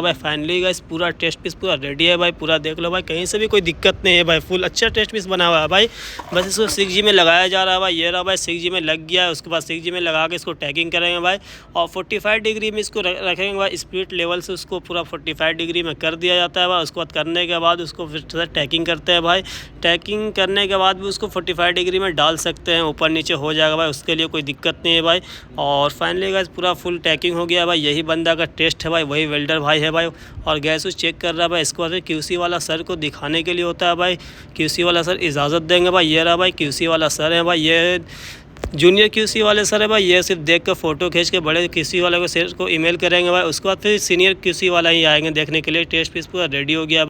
भाई finally guys पूरा test piece पूरा रेडी है भाई, पूरा देख लो भाई, कहीं से भी कोई दिक्कत नहीं है भाई, फुल अच्छा टेस्ट पीस बना हुआ है भाई। बस इसको 6G में लगाया जा रहा है भाई, ये रहा भाई 6G में लग गया है। उसके बाद 6G में लगा के इसको टैगिंग करेंगे भाई, और 45 डिग्री में इसको रखेंगे भाई। स्पीड लेवल से उसको पूरा 45 डिग्री में कर दिया जाता है भाई। उसके बाद करने के बाद उसको फिर से टैगिंग करते हैं भाई। टैगिंग करने के बाद भी उसको 45 डिग्री में डाल सकते हैं, ऊपर नीचे हो जाएगा भाई, उसके लिए कोई दिक्कत नहीं है भाई। और फाइनली गाइस पूरा फुल टैगिंग हो गया भाई, यही बंदा का टेस्ट है भाई, वही वेल्डर भाई है भाई। और गैस उस चेक कर रहा है भाई। इसको बाद QC वाला सर को दिखाने के लिए होता है भाई, QC वाला सर इजाज़त देंगे भाई। ये रहा भाई QC वाला सर है भाई, ये जूनियर QC वाले सर है भाई। ये सिर्फ देख कर फ़ोटो खींच के बड़े QC वाले को सर को ईमेल करेंगे भाई। उसके बाद फिर सीनियर QC वाला ही आएंगे देखने के लिए। टेस्ट पीस पूरा रेडी हो गया।